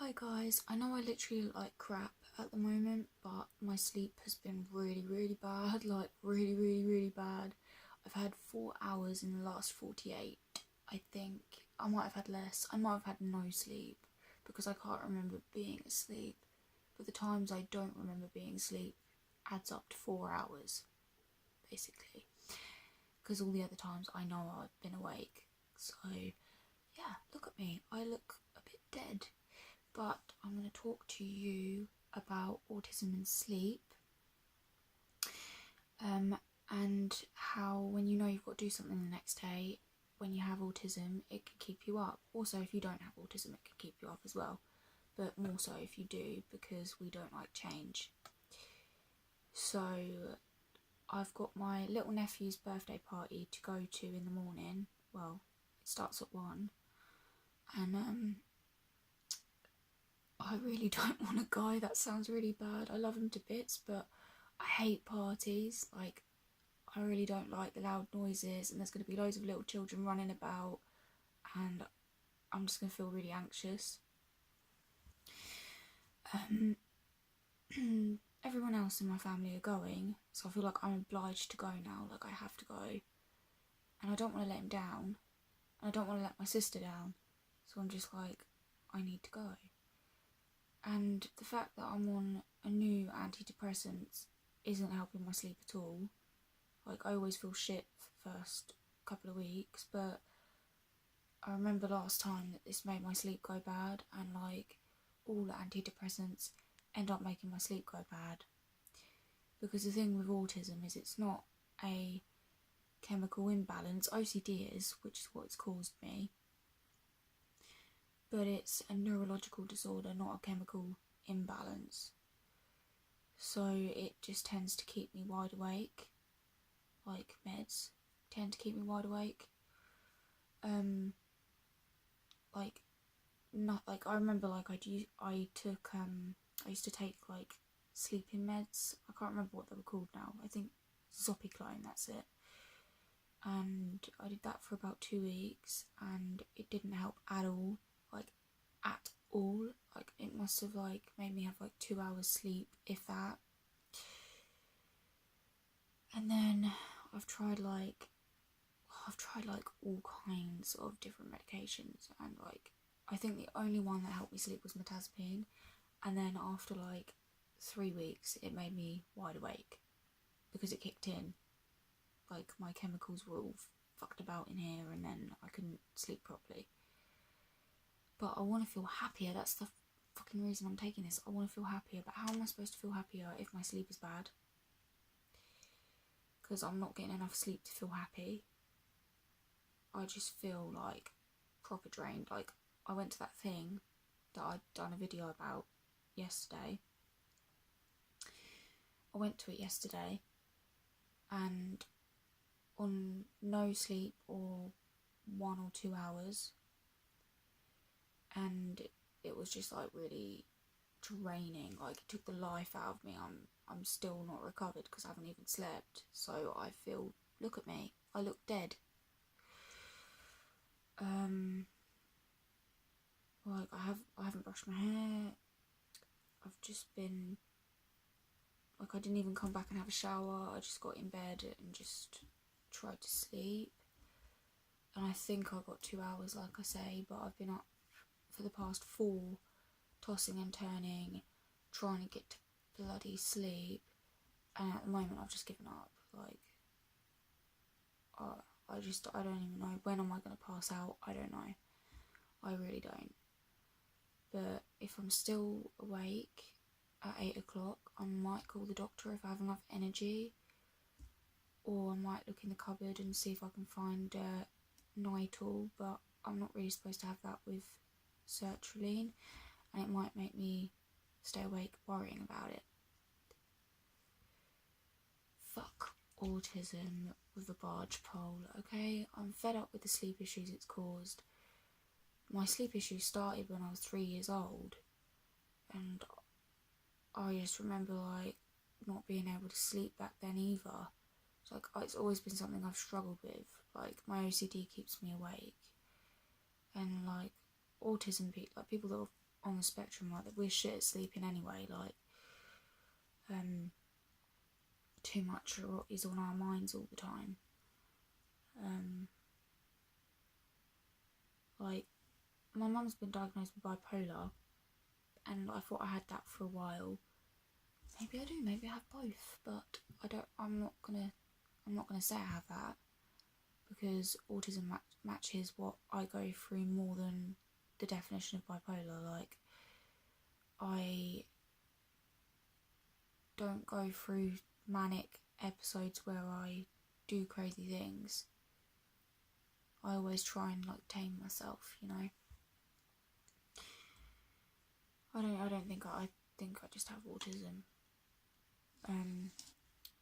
Hi guys, I know I literally look like crap at the moment, but my sleep has been really bad, like really bad. I've had 4 hours in the last 48. I think I might have had less. I might have had no sleep because I can't remember being asleep. But the times I don't remember being asleep adds up to 4 hours, basically. Because all the other times I know I've been awake. So yeah, look at me. I look a bit dead. But I'm going to talk to you about autism and sleep, and how when you know you've got to do something the next day, when you have autism, it can keep you up. Also, if you don't have autism, it can keep you up as well, but more so if you do, because we don't like change. So I've got my little nephew's birthday party to go to in the morning. Well, it starts at 1, and I really don't want to go. That sounds really bad. I love him to bits, but I hate parties. Like, I really don't like the loud noises, and there's going to be loads of little children running about, and I'm just going to feel really anxious. Everyone else in my family are going, so I feel like I'm obliged to go now. Like, I have to go, and I don't want to let him down, and I don't want to let my sister down, so I'm just like, I need to go. And the fact that I'm on a new antidepressant isn't helping my sleep at all. Like, I always feel shit for the first couple of weeks, but I remember last time that this made my sleep go bad, and like, all the antidepressants end up making my sleep go bad. Because the thing with autism is it's not a chemical imbalance. OCD is, which is what it's caused me. But it's a neurological disorder, not a chemical imbalance. So it just tends to keep me wide awake. Like, meds tend to keep me wide awake. I remember, like, I used to take like sleeping meds. I can't remember what they were called now. I think Zopiclone, that's it. And I did that for about 2 weeks, and it didn't help at all. Like, at all. Like, it must have like made me have like 2 hours sleep, if that. And then I've tried like all kinds of different medications, and like, I think the only one that helped me sleep was mirtazapine, and then after like 3 weeks it made me wide awake because it kicked in. Like, my chemicals were all fucked about in here, and then I couldn't sleep properly. But I want to feel happier. That's the fucking reason I'm taking this. I want to feel happier, but how am I supposed to feel happier if my sleep is bad? Because I'm not getting enough sleep to feel happy. I just feel like proper drained. Like, I went to that thing that I'd done a video about yesterday. I went to it yesterday, and on no sleep or 1 or 2 hours, and it was just like really draining. Like, it took the life out of me. I'm still not recovered because I haven't even slept, so I feel, look at me, I look dead. Like, I haven't brushed my hair. I've just been like, I didn't even come back and have a shower. I just got in bed and just tried to sleep, and I think I got 2 hours, like I say, but I've been up for the past 4, tossing and turning, trying to get to bloody sleep, and at the moment I've just given up. Like, I don't even know, when am I going to pass out? I don't know. I really don't. But if I'm still awake at 8 o'clock, I might call the doctor if I have enough energy, or I might look in the cupboard and see if I can find Nytal, but I'm not really supposed to have that with sertraline, and it might make me stay awake worrying about it. Fuck autism with a barge pole, okay? I'm fed up with the sleep issues it's caused. My sleep issues started when I was 3 years old, and I just remember like not being able to sleep back then either. It's always been something I've struggled with. Like, my OCD keeps me awake, and like autism, like people that are on the spectrum, like we're shit at sleeping anyway, like too much is on our minds all the time. Like my mum's been diagnosed with bipolar, and I thought I had that for a while. Maybe I do, maybe I have both, but I'm not gonna say I have that, because autism matches what I go through more than the definition of bipolar. Like, I don't go through manic episodes where I do crazy things. I always try and like tame myself, you know. I think I just have autism.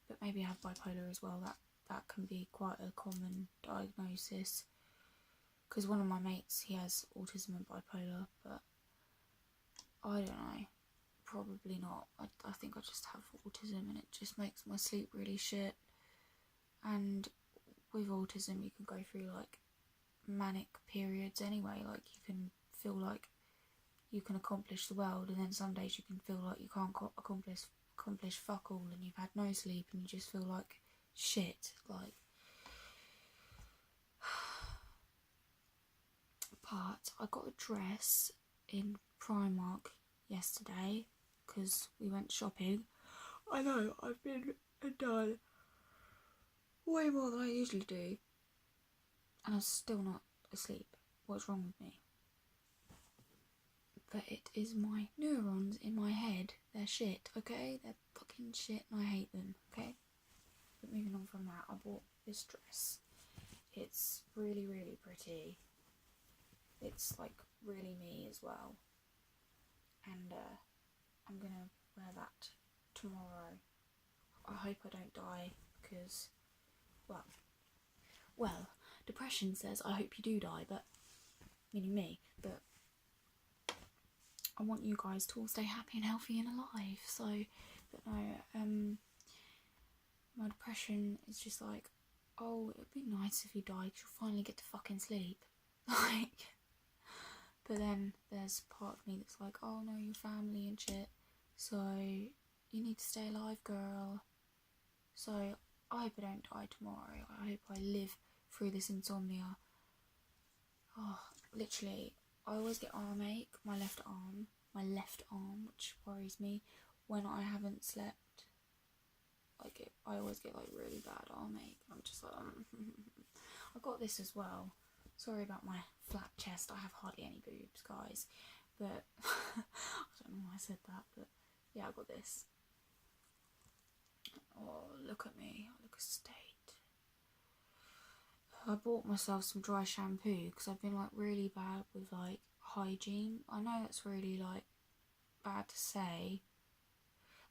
But maybe I have bipolar as well. That can be quite a common diagnosis, because one of my mates, he has autism and bipolar, but I don't know, probably not. I think I just have autism, and it just makes my sleep really shit. And with autism you can go through like manic periods anyway, like you can feel like you can accomplish the world, and then some days you can feel like you can't accomplish fuck all, and you've had no sleep and you just feel like shit. Like, but I got a dress in Primark yesterday because we went shopping. I know, I've been and done way more than I usually do, and I'm still not asleep. What's wrong with me? But it is my neurons in my head. They're shit, okay? They're fucking shit and I hate them, okay? But moving on from that, I bought this dress. It's really, really pretty. It's like really me as well. And I'm gonna wear that tomorrow. I hope I don't die because, well, depression says I hope you do die, but, meaning me, but I want you guys to all stay happy and healthy and alive. So, but no, my depression is just like, oh, it would be nice if you died, 'cause you'll finally get to fucking sleep. Like, but then there's part of me that's like, oh no, your family and shit, so you need to stay alive, girl. So I hope I don't die tomorrow. I hope I live through this insomnia. Oh, literally, I always get arm ache, my left arm, which worries me when I haven't slept. Like, I always get like really bad arm ache. I'm just like, I got this as well. Sorry about my flat chest. I have hardly any boobs, guys. But I don't know why I said that. But yeah, I got this. Oh, look at me. I look a state. I bought myself some dry shampoo because I've been like really bad with like hygiene. I know that's really like bad to say.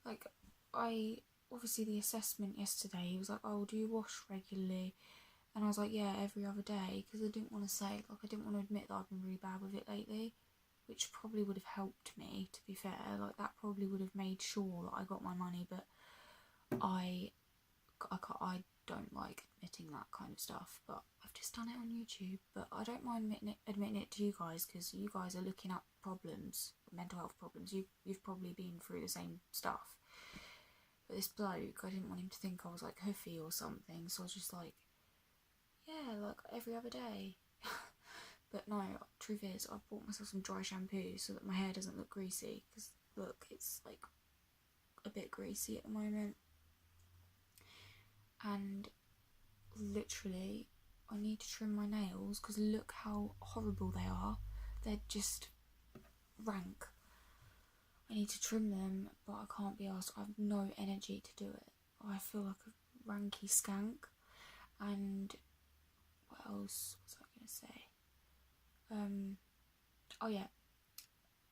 Like, obviously the assessment yesterday, he was like, oh, do you wash regularly? And I was like, yeah, every other day, because I didn't want to say, like, I didn't want to admit that I've been really bad with it lately, which probably would have helped me, to be fair. Like, that probably would have made sure that I got my money, but I don't like admitting that kind of stuff, but I've just done it on YouTube. But I don't mind admitting it to you guys, because you guys are looking up problems, mental health problems. You've probably been through the same stuff. But this bloke, I didn't want him to think I was like hoofy or something, so I was just like, yeah, like every other day. But no, truth is, I bought myself some dry shampoo so that my hair doesn't look greasy, because look, it's like a bit greasy at the moment. And literally, I need to trim my nails because look how horrible they are. They're just rank. I need to trim them, but I can't be asked. I have no energy to do it. I feel like a ranky skank. And what else was I going to say? Oh yeah,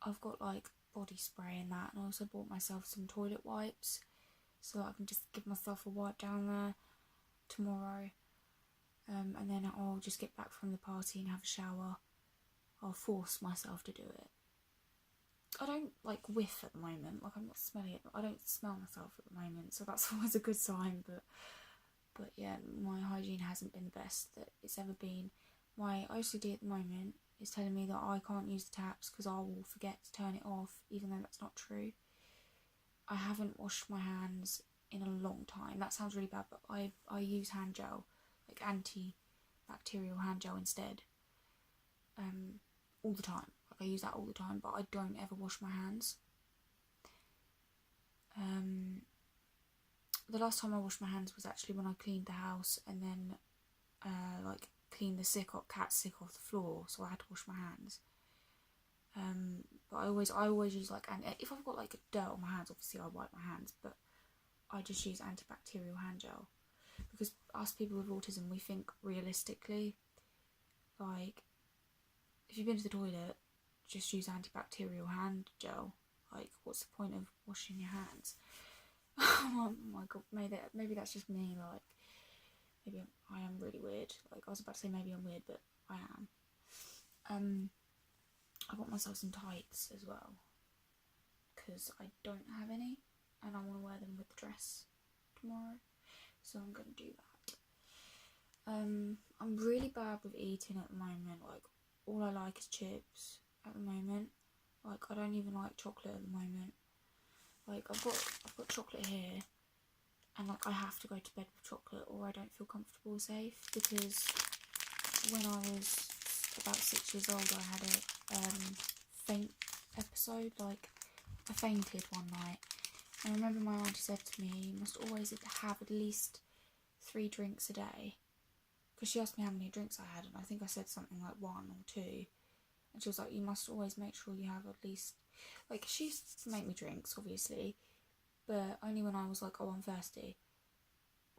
I've got like body spray and that, and I also bought myself some toilet wipes so I can just give myself a wipe down there tomorrow. And then I'll just get back from the party and have a shower. I'll force myself to do it. I don't like whiff at the moment, like I'm not smelling it. I don't smell myself at the moment, so that's always a good sign. But yeah, my hygiene hasn't been the best that it's ever been. My OCD at the moment is telling me that I can't use the taps because I will forget to turn it off, even though that's not true. I haven't washed my hands in a long time. That sounds really bad, but I use hand gel, like antibacterial hand gel instead, all the time. Like, I use that all the time, but I don't ever wash my hands. The last time I washed my hands was actually when I cleaned the house and then like cleaned the cat sick off the floor, so I had to wash my hands. But I always use like, and if I've got like dirt on my hands, obviously I wipe my hands, but I just use antibacterial hand gel, because us people with autism, we think realistically. Like, if you've been to the toilet, just use antibacterial hand gel. Like, what's the point of washing your hands? Oh my god, maybe that's just me. Like, maybe I am really weird. Like, I was about to say maybe I'm weird, but I am. I got myself some tights as well, because I don't have any, and I want to wear them with the dress tomorrow, so I'm going to do that. I'm really bad with eating at the moment. Like, all I like is chips at the moment. Like, I don't even like chocolate at the moment. Like, I've got chocolate here, and like, I have to go to bed with chocolate or I don't feel comfortable or safe, because when I was about 6 years old, I had a faint episode. Like, I fainted one night, and I remember my auntie said to me, you must always have at least 3 drinks a day, because she asked me how many drinks I had, and I think I said something like 1 or 2, and she was like, you must always make sure you have at least, like, she used to make me drinks, obviously, but only when I was like, oh, I'm thirsty.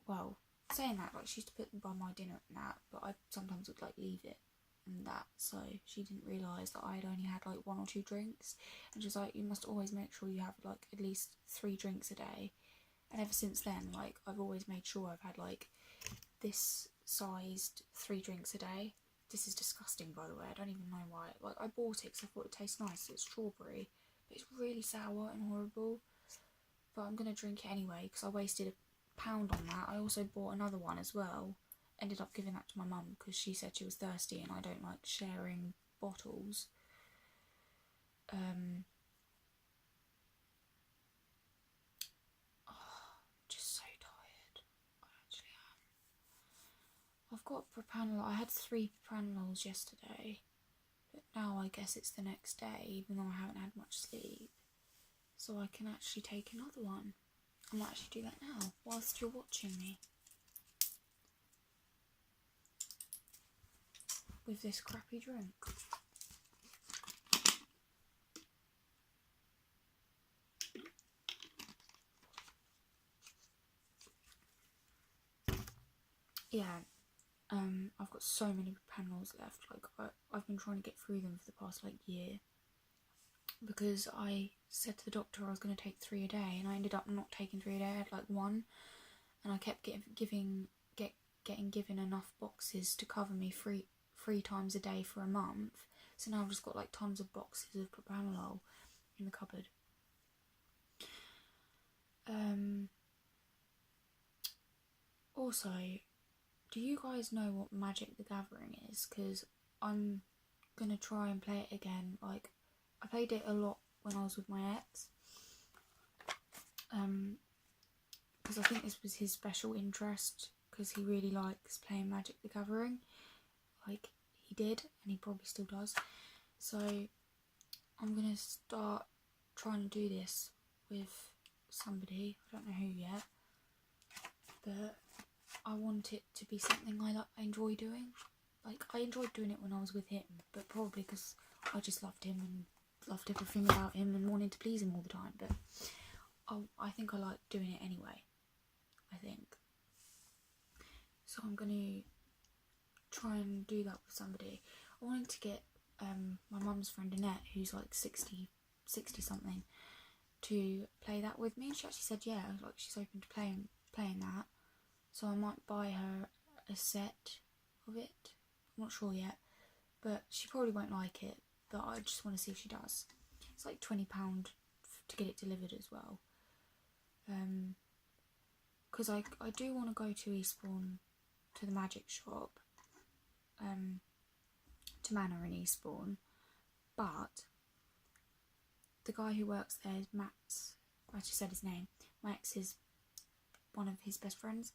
Well, saying that, like, she used to put them by my dinner and that, but I sometimes would like leave it and that, so she didn't realise that I had only had like 1 or 2 drinks, and she was like, you must always make sure you have like at least 3 drinks a day. And ever since then, like, I've always made sure I've had like this sized 3 drinks a day. This is disgusting, by the way. I don't even know why. Like, I bought it because I thought it tastes nice. It's strawberry, but it's really sour and horrible. But I'm gonna drink it anyway because I wasted £1 on that. I also bought another one as well. Ended up giving that to my mum because she said she was thirsty, and I don't like sharing bottles. Just so tired. I actually am. I've got propranolol. I had 3 propranolols yesterday, but now I guess it's the next day, even though I haven't had much sleep. So I can actually take another one. I might actually do that now, whilst you're watching me. With this crappy drink. Yeah, I've got so many panels left. Like, I've been trying to get through them for the past like year, because I said to the doctor I was going to take 3 a day, and I ended up not taking 3 a day. I had like 1, and I kept getting given enough boxes to cover me 3 times a day for a month. So now I've just got like tons of boxes of propranolol in the cupboard. Also, do you guys know what Magic the Gathering is? Because I'm gonna try and play it again. Like, I played it a lot when I was with my ex, because I think this was his special interest, because he really likes playing Magic the Gathering. Like, he did, and he probably still does. So I'm gonna start trying to do this with somebody. I don't know who yet, but I want it to be something I enjoy doing. Like, I enjoyed doing it when I was with him, but probably because I just loved him and loved everything about him and wanted to please him all the time. But I think I like doing it anyway, I think. So I'm going to try and do that with somebody. I wanted to get my mum's friend Annette, who's like 60 something, to play that with me. She actually said yeah, like, she's open to playing that. So I might buy her a set of it. I'm not sure yet, but she probably won't like it, but I just want to see if she does. It's like £20 to get it delivered as well. Because I do want to go to Eastbourne, to the magic shop, to Manor in Eastbourne, but the guy who works there is Matt's, I just said his name, my ex is one of his best friends.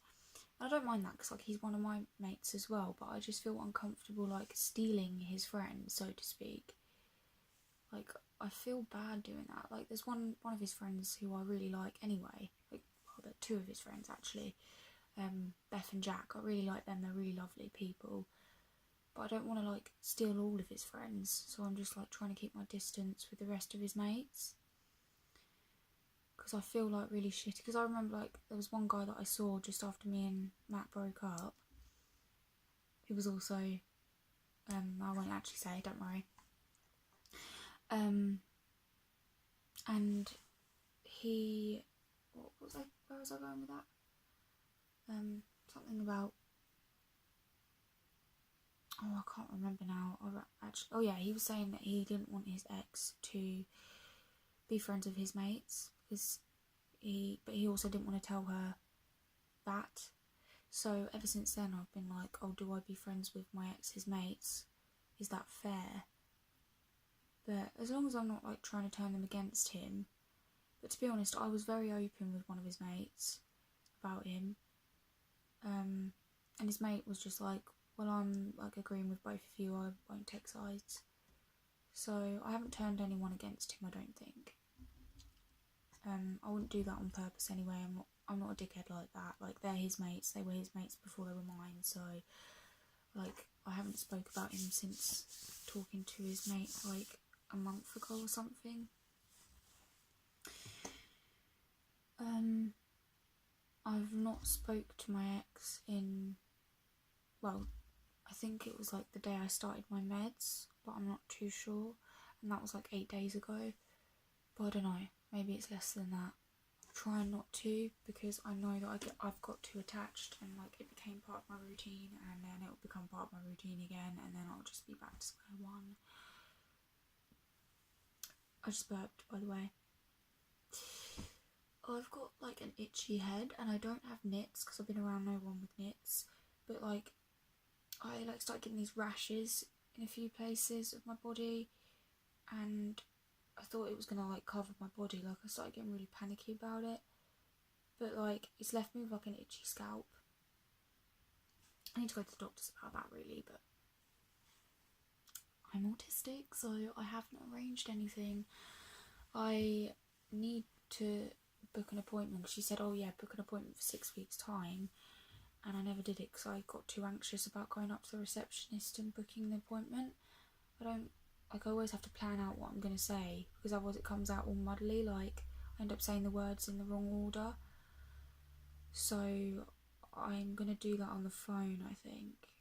And I don't mind that because like he's one of my mates as well, but I just feel uncomfortable like stealing his friend, so to speak. Like I feel bad doing that. Like there's one of his friends who I really like anyway. Like well, they're two of his friends actually. Beth and Jack. I really like them. They're really lovely people. But I don't want to like steal all of his friends, so I'm just like trying to keep my distance with the rest of his mates. Because I feel like really shitty. Because I remember like there was one guy that I saw just after me and Matt broke up. Who was also, I won't actually say, don't worry. And he, where was I going with that? Something about, oh, I can't remember now. Oh yeah, he was saying that he didn't want his ex to be friends with his mates, but he also didn't want to tell her that. So ever since then I've been like, oh, do I be friends with my ex's mates? Is that fair? But as long as I'm not like trying to turn them against him. But to be honest, I was very open with one of his mates about him. And his mate was just like, well, I'm like agreeing with both of you, I won't take sides. So I haven't turned anyone against him, I don't think. I wouldn't do that on purpose anyway. I'm not a dickhead like that. Like they're his mates, they were his mates before they were mine, so like I haven't spoke about him since talking to his mate like a month ago or something. I've not spoke to my ex in, well, I think it was like the day I started my meds, but I'm not too sure, and that was like 8 days ago, but I don't know, maybe it's less than that. I'm trying not to, because I know that I've got too attached, and like it became part of my routine, and then it will become part of my routine again, and then I'll just be back to square one. I just burped, by the way. I've got like an itchy head, and I don't have nits because I've been around no one with nits, but like I like started getting these rashes in a few places of my body, and I thought it was gonna like cover my body. Like I started getting really panicky about it, but like it's left me with like an itchy scalp. I need to go to the doctors about that really, but I'm autistic, so I haven't arranged anything. I need to book an appointment because she said, oh yeah, book an appointment for 6 weeks time, and I never did it because I got too anxious about going up to the receptionist and booking the appointment. I always have to plan out what I'm going to say, because otherwise it comes out all muddly, like I end up saying the words in the wrong order. So I'm going to do that on the phone, I think.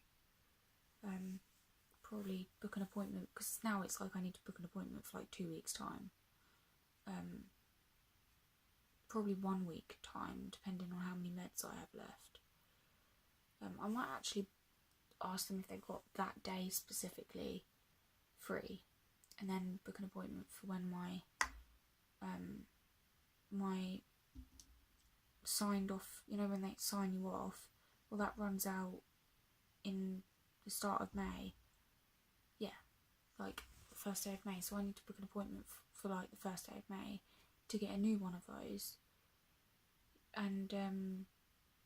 Probably book an appointment, because now it's like I need to book an appointment for like 2 weeks time. Probably 1 week time, depending on how many meds I have left. I might actually ask them if they've got that day specifically free, and then book an appointment for when my my signed off, you know, when they sign you off, well, that runs out in the start of May. Yeah, like the first day of May, so I need to book an appointment for like the first day of May to get a new one of those. And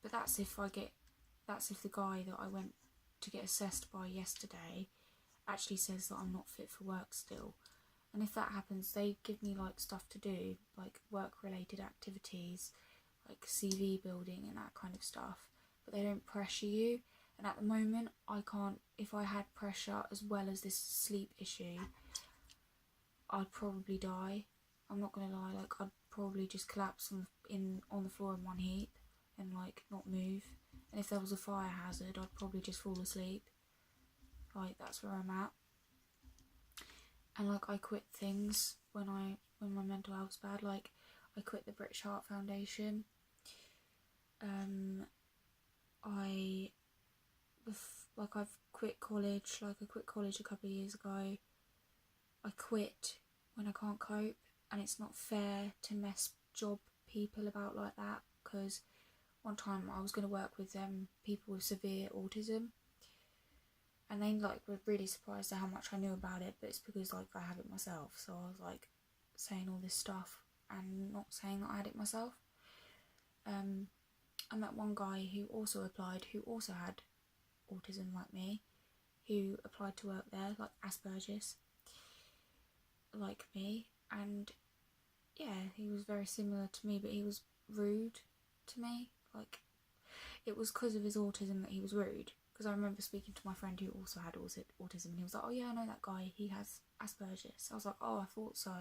but that's if the guy that I went to get assessed by yesterday actually says that I'm not fit for work still. And if that happens, they give me like stuff to do, like work related activities, like CV building and that kind of stuff, but they don't pressure you. And at the moment I can't. If I had pressure as well as this sleep issue, I'd probably die. I'm not gonna lie, like I'd probably just collapse on the floor in one heap and like not move. And if there was a fire hazard, I'd probably just fall asleep. Like that's where I'm at. And like I quit things when my mental health's bad. Like I quit the British Heart Foundation. I've quit college. Like I quit college a couple of years ago. I quit when I can't cope, and it's not fair to mess job people about like that, because one time I was going to work with people with severe autism, and they like were really surprised at how much I knew about it, but it's because like I have it myself, so I was like saying all this stuff and not saying that I had it myself. I met one guy who also applied, who also had autism like me, who applied to work there, like Asperger's, like me, and yeah, he was very similar to me, but he was rude to me. Like, it was because of his autism that he was rude, because I remember speaking to my friend who also had autism, and he was like, oh yeah, I know that guy, he has Asperger's. I was like, oh, I thought so.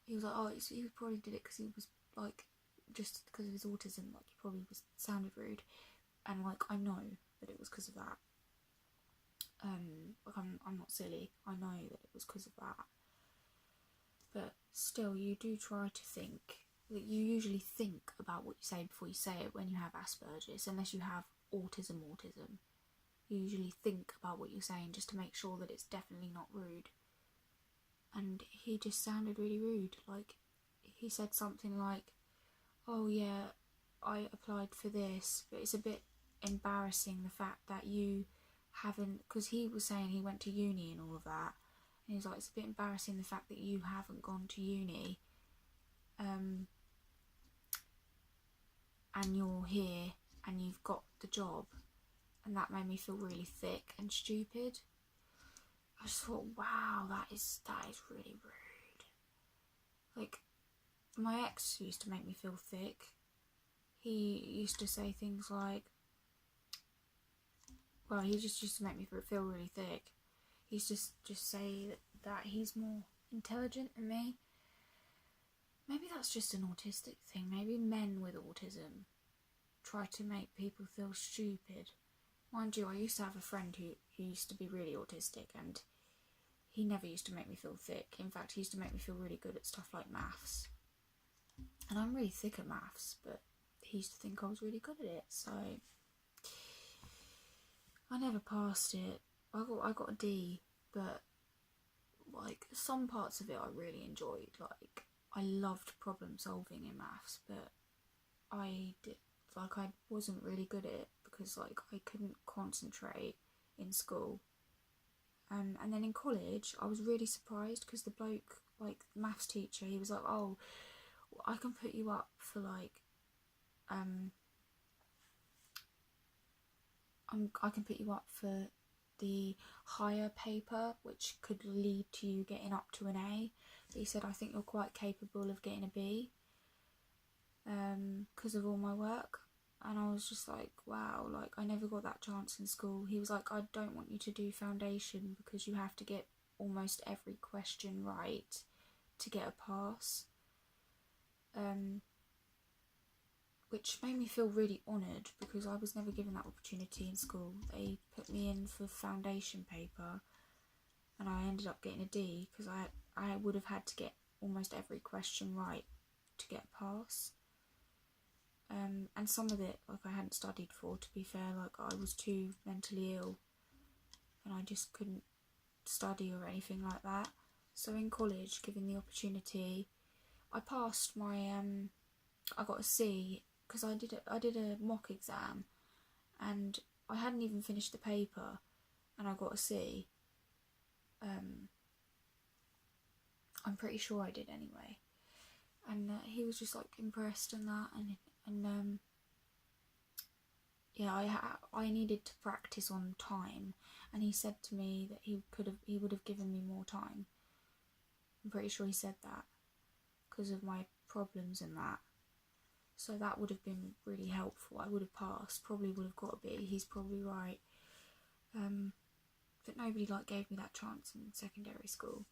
He was like, oh, he probably did it because he was like, just because of his autism, like he probably sounded rude, and like I know that it was because of that. Like I'm not silly. I know that it was because of that. But still, you do try to think. Like, you usually think about what you say before you say it when you have Asperger's, unless you have autism. You usually think about what you're saying just to make sure that it's definitely not rude. And he just sounded really rude. Like, he said something like, oh yeah, I applied for this, but it's a bit embarrassing the fact that you haven't, because he was saying he went to uni and all of that, and he was like, it's a bit embarrassing the fact that you haven't gone to uni, and you're here and you've got the job. And that made me feel really thick and stupid. I just thought, wow, that is really rude. Like, my ex used to make me feel thick. He used to say things like, well, he just used to make me feel really thick. He used to just say that he's more intelligent than me. Maybe that's just an autistic thing. Maybe men with autism try to make people feel stupid. Mind you, I used to have a friend who used to be really autistic, and he never used to make me feel thick. In fact, he used to make me feel really good at stuff like maths. And I'm really thick at maths, but he used to think I was really good at it, so I never passed it. I got a D, but like some parts of it I really enjoyed. Like, I loved problem solving in maths, but I wasn't really good at it because like I couldn't concentrate in school. And then in college I was really surprised because the bloke, like the maths teacher, he was like, oh, I can put you up for like I can put you up for the higher paper, which could lead to you getting up to an A. But he said, I think you're quite capable of getting a B because of all my work. And I was just like, wow, like I never got that chance in school. He was like, I don't want you to do foundation because you have to get almost every question right to get a pass. Which made me feel really honoured because I was never given that opportunity in school. They put me in for foundation paper and I ended up getting a D because I would have had to get almost every question right to get a pass. And some of it, like, I hadn't studied for, to be fair. Like, I was too mentally ill and I just couldn't study or anything like that. So in college, given the opportunity, I passed my I got a C because I did a mock exam and I hadn't even finished the paper and I got a C. I'm pretty sure I did anyway. And he was just like impressed and that, and yeah, I needed to practice on time, and he said to me that he would have given me more time. I'm pretty sure he said that because of my problems and that. So that would have been really helpful. I would have passed, probably would have got a B. He's probably right. But nobody like gave me that chance in secondary school.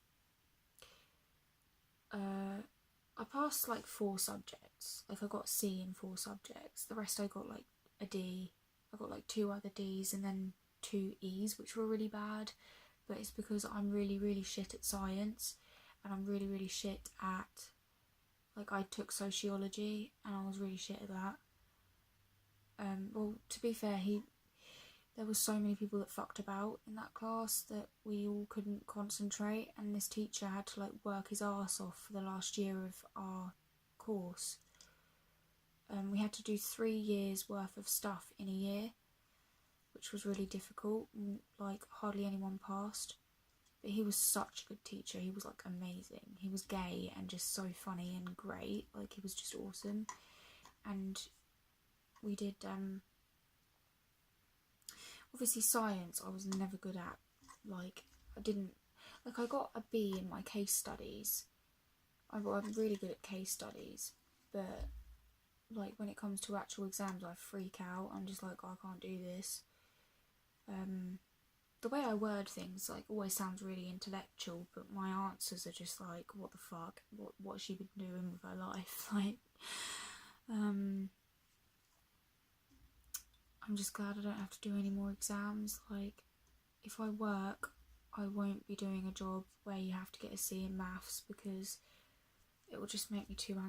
I passed like 4 subjects. Like, I got a C in 4 subjects. The rest I got like a D. I got like 2 other Ds and then 2 E's, which were really bad. But it's because I'm really, really shit at science, and I'm really, really shit at, like, I took sociology and I was really shit at that. Well, to be fair, there was so many people that fucked about in that class that we all couldn't concentrate, and this teacher had to like work his arse off for the last year of our course. We had to do 3 years worth of stuff in a year, which was really difficult. Like hardly anyone passed. But he was such a good teacher. He was like amazing. He was gay and just so funny and great. Like he was just awesome. And we did obviously science I was never good at. Like I got a B in my case studies. I'm really good at case studies, but like when it comes to actual exams I freak out. I'm just like, oh, I can't do this. The way I word things like always sounds really intellectual, but my answers are just like, what the fuck? What's she been doing with her life? Like, I'm just glad I don't have to do any more exams. Like, if I work, I won't be doing a job where you have to get a C in maths, because it will just make me too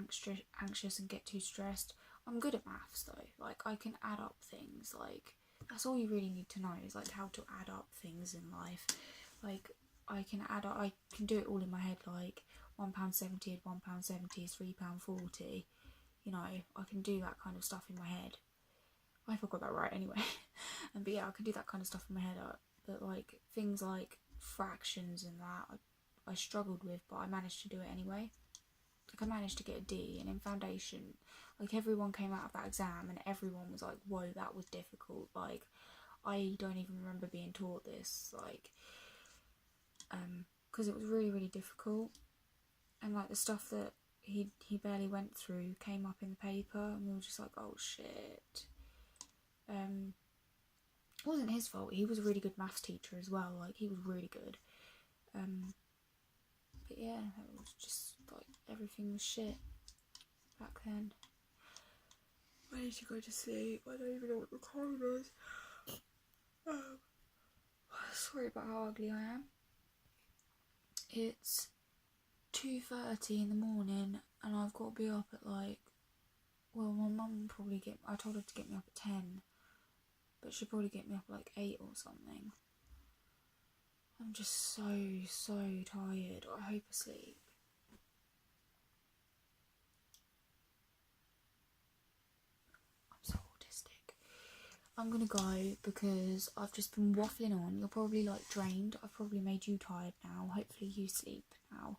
anxious and get too stressed. I'm good at maths though. Like, I can add up things. Like, that's all you really need to know is like how to add up things in life. Like, I can do it all in my head. Like, £1.70 and £1.70 is £3.40. You know, I can do that kind of stuff in my head. I hope I got that right anyway. But yeah, I can do that kind of stuff in my head. But like things like fractions and that, I struggled with, but I managed to do it anyway. Like, I managed to get a D, and in foundation, like, everyone came out of that exam and everyone was like, whoa, that was difficult. Like, I don't even remember being taught this, like, because it was really, really difficult. And like the stuff that he barely went through came up in the paper, and we were just like, oh shit. It wasn't his fault. He was a really good maths teacher as well. Like, he was really good. But yeah, it was just like everything was shit back then. I need to go to sleep. I don't even know what the time is. Sorry about how ugly I am. It's 2:30 in the morning, and I've got to be up at like, well, my mum probably I told her to get me up at 10, but she'll probably get me up at like 8 or something. I'm just so tired. I hope I sleep. I'm so autistic. I'm gonna go because I've just been waffling on. You're probably like drained. I've probably made you tired now. Hopefully you sleep now.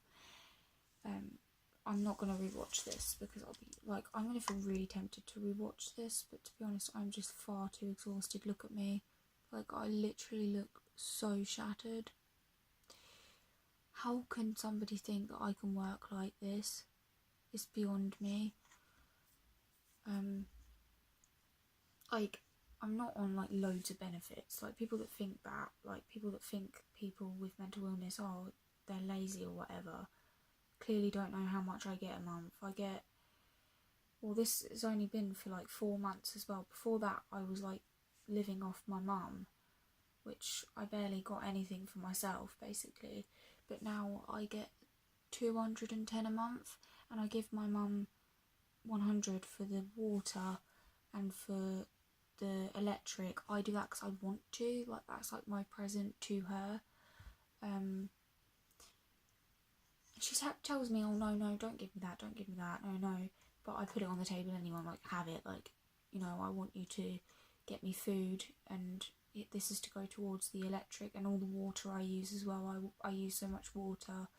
I'm not gonna rewatch this because I'll be like, I'm gonna feel really tempted to rewatch this, but to be honest, I'm just far too exhausted. Look at me. Like, I literally look so shattered. How can somebody think that I can work like this? It's beyond me. Like, I'm not on like loads of benefits. Like, people that think that, like people that think people with mental illness, oh, they're lazy or whatever, clearly don't know how much I get a month. Well, this has only been for like 4 months as well. Before that, I was like living off my mum, which I barely got anything for myself, basically. But now I get 210 a month, and I give my mum 100 for the water and for the electric. I do that because I want to. Like, that's like my present to her. She tells me, oh no, don't give me that, no. But I put it on the table anyway. I'm like, have it. Like, you know, I want you to get me food, and this is to go towards the electric and all the water I use as well. I use so much water.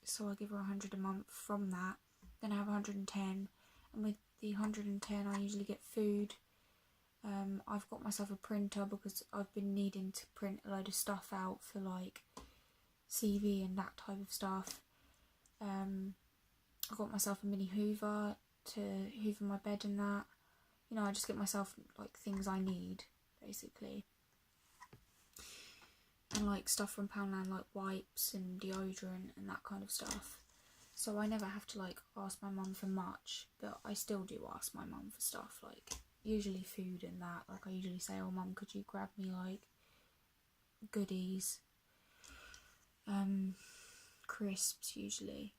So I give her 100 a month from that. Then I have 110, and with the 110 I usually get food. I've got myself a printer because I've been needing to print a load of stuff out for like CV and that type of stuff. I got myself a mini hoover to hoover my bed and that. You know, I just get myself like things I need, basically. And like stuff from Poundland, like wipes and deodorant and that kind of stuff. So I never have to like ask my mum for much, but I still do ask my mum for stuff, like usually food and that. Like, I usually say, oh mum, could you grab me like goodies, crisps usually.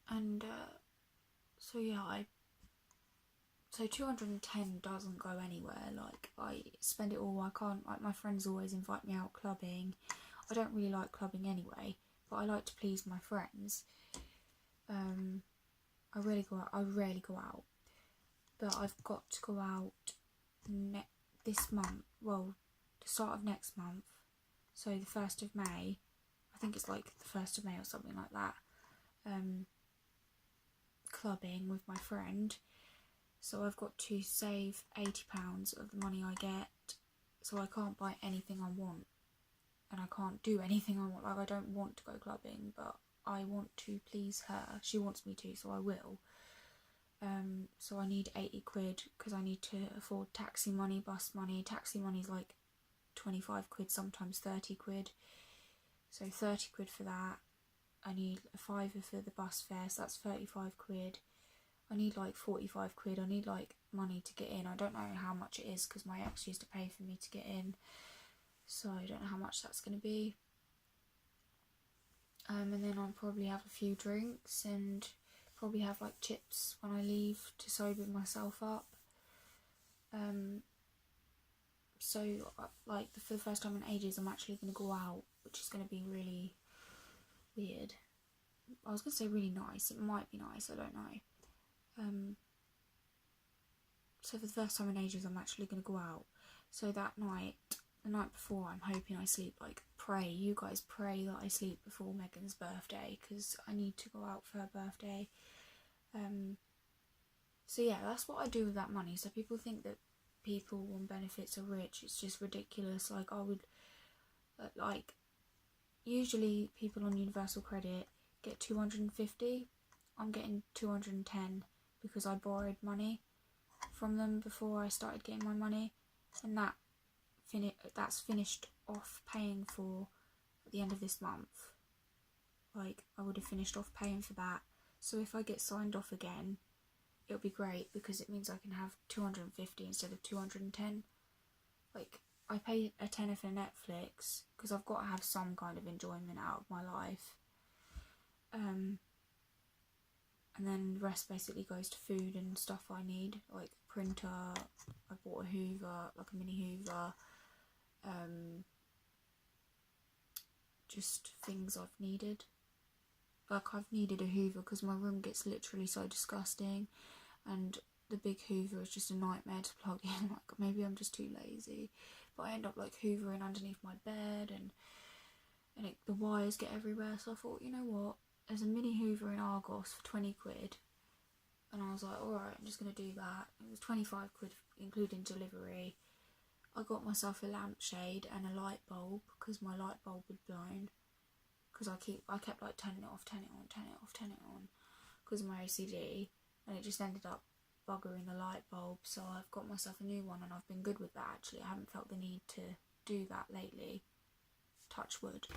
And so yeah, so 210 doesn't go anywhere. Like, I spend it all. I can't, like, my friends always invite me out clubbing. I don't really like clubbing anyway, but I like to please my friends. I rarely go out. but I've got to go out this month, well, the start of next month, so the 1st of May, I think it's like the 1st of May or something like that, clubbing with my friend. So I've got to save £80 of the money I get, so I can't buy anything I want, and I can't do anything I want. Like, I don't want to go clubbing, but I want to please her. She wants me to, so I will. So I need 80 quid because I need to afford taxi money, bus money. Taxi money's like 25 quid, sometimes 30 quid. So 30 quid for that. I need a fiver for the bus fare, so that's 35 quid. I need like 45 quid. I need like money to get in. I don't know how much it is because my ex used to pay for me to get in, so I don't know how much that's going to be. And then I'll probably have a few drinks and probably have like chips when I leave to sober myself up. So like for the first time in ages, I'm actually going to go out, which is going to be really weird. I was going to say really nice. It might be nice, I don't know. So for the first time in ages, I'm actually going to go out. So that night, the night before, I'm hoping I sleep, like, pray, you guys pray that I sleep before Megan's birthday, because I need to go out for her birthday. So yeah, that's what I do with that money. So people think that people on benefits are rich. It's just ridiculous. Like, I would, like, usually people on universal credit get 250. I'm getting 210 because I borrowed money from them before I started getting my money, and that's finished off paying for at the end of this month. Like, I would have finished off paying for that. So if I get signed off again, it'll be great because it means I can have 250 instead of 210. Like, I pay a tenner for Netflix because I've got to have some kind of enjoyment out of my life. And then the rest basically goes to food and stuff I need, like printer. I bought a Hoover, like a mini Hoover. Just things I've needed. Like, I've needed a Hoover because my room gets literally so disgusting, and the big Hoover is just a nightmare to plug in. Like, maybe I'm just too lazy, but I end up like hoovering underneath my bed, and the wires get everywhere. So I thought, you know what? There's a mini Hoover in Argos for 20 quid. And I was like, alright, I'm just going to do that. It was 25 quid including delivery. I got myself a lampshade and a light bulb because my light bulb had blown. Because I kept like turning it off because of my OCD. And it just ended up buggering the light bulb. So I've got myself a new one and I've been good with that actually. I haven't felt the need to do that lately. Touch wood.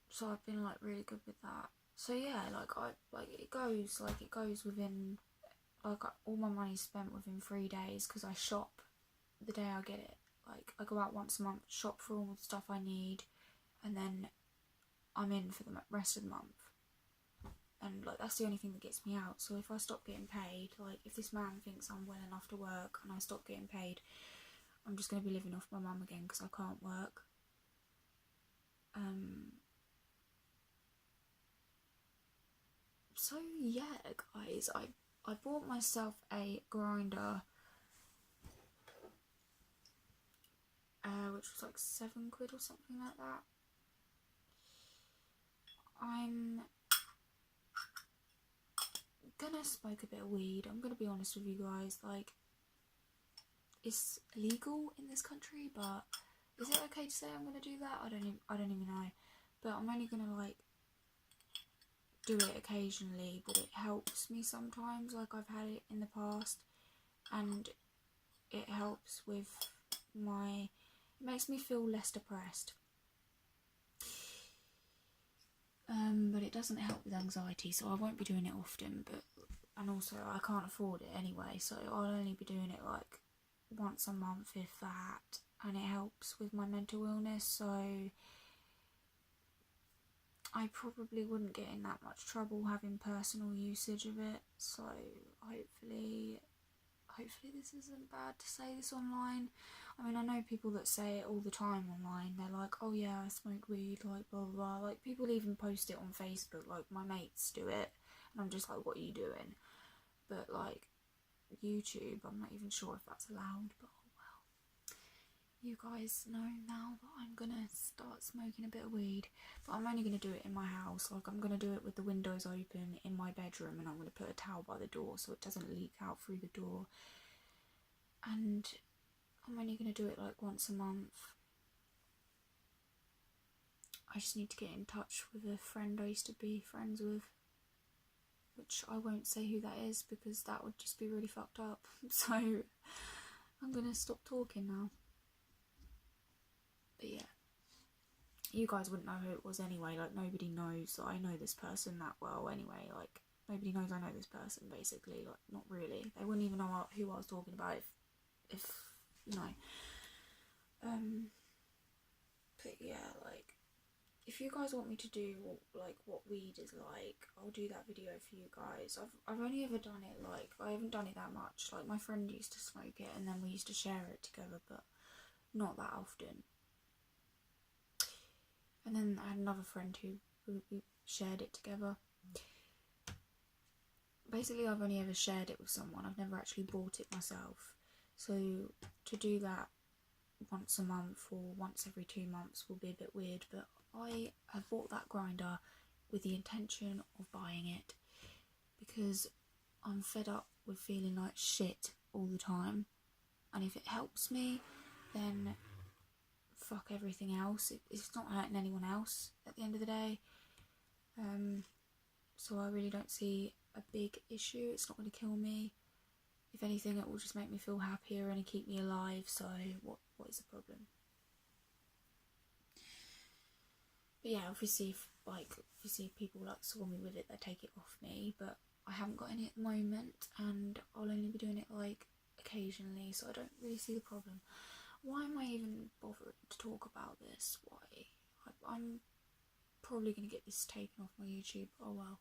So I've been like really good with that. So yeah, it goes within, like, all my money's spent within 3 days because I shop the day I get it. Like, I go out once a month, shop for all the stuff I need, and then I'm in for the rest of the month. And like, that's the only thing that gets me out. So if I stop getting paid, like, if this man thinks I'm well enough to work and I stop getting paid, I'm just going to be living off my mum again because I can't work. So yeah, guys, I bought myself a grinder, which was like 7 quid or something like that. I'm gonna smoke a bit of weed. I'm gonna be honest with you guys. Like, it's illegal in this country, but is it okay to say I'm gonna do that? I don't even know. But I'm only gonna like do it occasionally, but it helps me sometimes. Like, I've had it in the past, and it helps with it makes me feel less depressed. But it doesn't help with anxiety, so I won't be doing it often. And also I can't afford it anyway, so I'll only be doing it like once a month, if that. And it helps with my mental illness, so I probably wouldn't get in that much trouble having personal usage of it. So hopefully this isn't bad to say this online. I mean, I know people that say it all the time online. They're like, oh yeah, I smoke weed, like blah blah blah. Like, people even post it on Facebook, like my mates do it. And I'm just like, what are you doing? But like YouTube, I'm not even sure if that's allowed, but oh well. You guys know now that I'm gonna start smoking a bit of weed, but I'm only gonna do it in my house. Like, I'm gonna do it with the windows open in my bedroom, and I'm gonna put a towel by the door so it doesn't leak out through the door. And I'm only gonna do it like once a month. I just need to get in touch with a friend I used to be friends with, which I won't say who that is because that would just be really fucked up. So I'm gonna stop talking now. But yeah, you guys wouldn't know who it was anyway. Like, nobody knows that I know this person that well anyway. Like, nobody knows I know this person, basically. Like, not really. They wouldn't even know who I was talking about if you know. But yeah, like, if you guys want me to do like what weed is like, I'll do that video for you guys. I've only ever done it, like, I haven't done it that much. Like, my friend used to smoke it and then we used to share it together, but not that often. And then I had another friend who we shared it together. Basically, I've only ever shared it with someone. I've never actually bought it myself. So to do that once a month or once every 2 months will be a bit weird, but I have bought that grinder with the intention of buying it because I'm fed up with feeling like shit all the time, and if it helps me, then fuck everything else. It's not hurting anyone else at the end of the day. So I really don't see a big issue. It's not going to kill me. If anything, it will just make me feel happier and keep me alive, so what is the problem? But yeah, obviously if people like saw me with it, they take it off me, but I haven't got any at the moment, and I'll only be doing it like occasionally, so I don't really see the problem. Why am I even bothering to talk about this? Why? I'm probably going to get this taken off my YouTube. Oh well.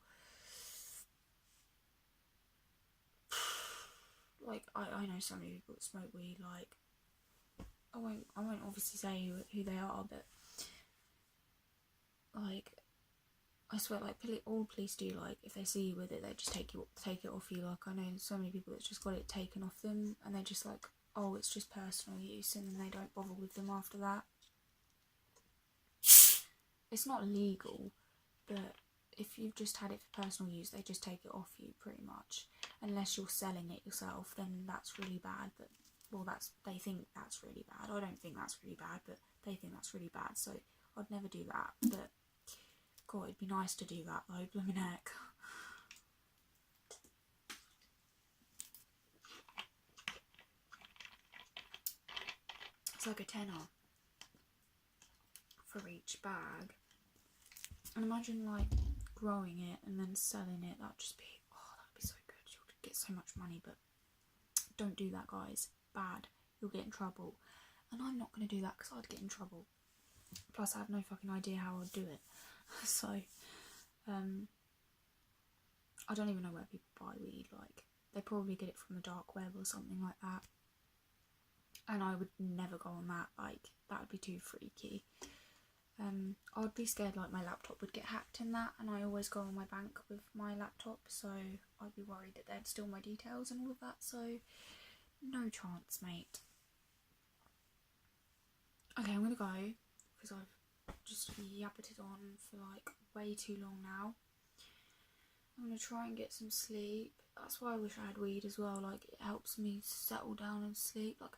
Like, I know so many people that smoke weed. Like, I won't obviously say who they are, but like, I swear, like, all police do, like, if they see you with it, they just take it off you. Like, I know so many people that's just got it taken off them, and they're just like, oh, it's just personal use, and then they don't bother with them after that. It's not illegal, but if you've just had it for personal use, they just take it off you, pretty much. Unless you're selling it yourself, then that's really bad. But, well, they think that's really bad. I don't think that's really bad, but they think that's really bad, so I'd never do that. But God, it'd be nice to do that though, blooming heck. It's like a tenner for each bag. And imagine like growing it and then selling it. That'd just be, oh, that'd be so good. You'll get so much money, but don't do that, guys. Bad. You'll get in trouble. And I'm not going to do that because I'd get in trouble. Plus, I have no fucking idea how I'd do it. So, I don't even know where people buy weed. Like, they probably get it from the dark web or something like that. And I would never go on that. Like, that would be too freaky. I'd be scared like my laptop would get hacked in that, and I always go on my bank with my laptop, so I'd be worried that they'd steal my details and all of that, so no chance, mate. Okay, I'm gonna go because I've just yapped it on for like way too long now. I'm gonna try and get some sleep. That's why I wish I had weed as well. Like, it helps me settle down and sleep. Like,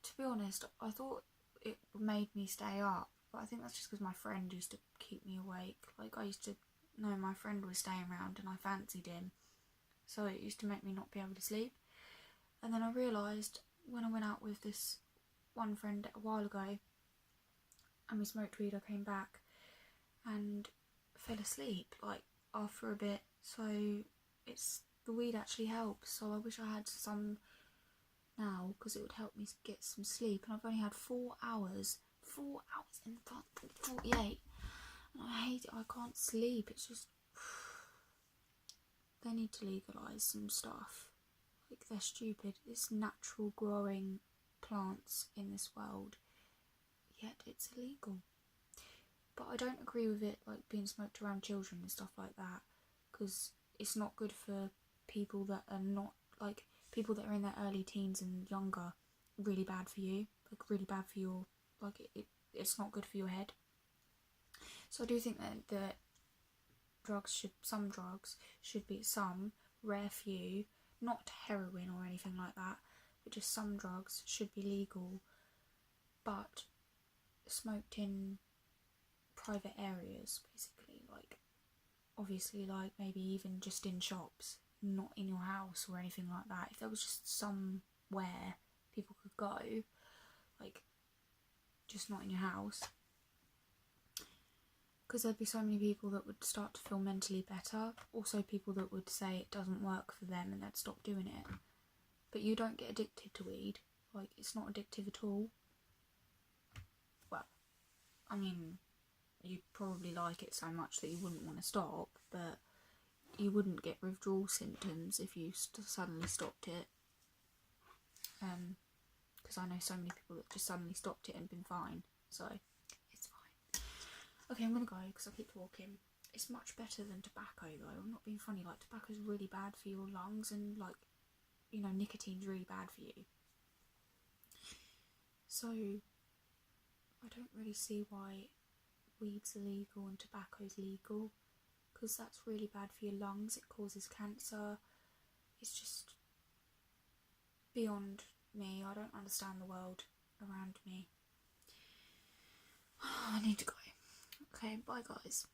to be honest, I thought it made me stay up, but I think that's just because my friend used to keep me awake. Like, I used to know my friend was staying around and I fancied him, so it used to make me not be able to sleep. And then I realised when I went out with this one friend a while ago and we smoked weed, I came back and fell asleep like after a bit. So the weed actually helps. So I wish I had some now because it would help me get some sleep. And I've only had 4 hours. 4 hours in 48. And I hate it. I can't sleep. It's just, they need to legalise some stuff. Like, they're stupid. It's natural growing plants in this world, yet it's illegal. But I don't agree with it like being smoked around children and stuff like that, because it's not good for people that are not, like, people that are in their early teens and younger. Really bad for you, like really bad for your, like, it's not good for your head. So I do think that some drugs should be, some rare few, not heroin or anything like that, but just some drugs should be legal, but smoked in private areas, basically, like, obviously, like, maybe even just in shops, not in your house or anything like that. If there was just somewhere people could go, like, just not in your house, because there'd be so many people that would start to feel mentally better. Also people that would say it doesn't work for them and they'd stop doing it. But you don't get addicted to weed. Like, it's not addictive at all. Well, I mean, you'd probably like it so much that you wouldn't want to stop, but you wouldn't get withdrawal symptoms if you suddenly stopped it. Because I know so many people that just suddenly stopped it and been fine, so it's fine. Okay, I'm gonna go because I keep talking. It's much better than tobacco though. I'm not being funny. Like, tobacco's really bad for your lungs, and, like, you know, nicotine's really bad for you. So I don't really see why weed's illegal and tobacco's legal, because that's really bad for your lungs. It causes cancer. It's just beyond me. I don't understand the world around me. I need to go. Okay, bye guys.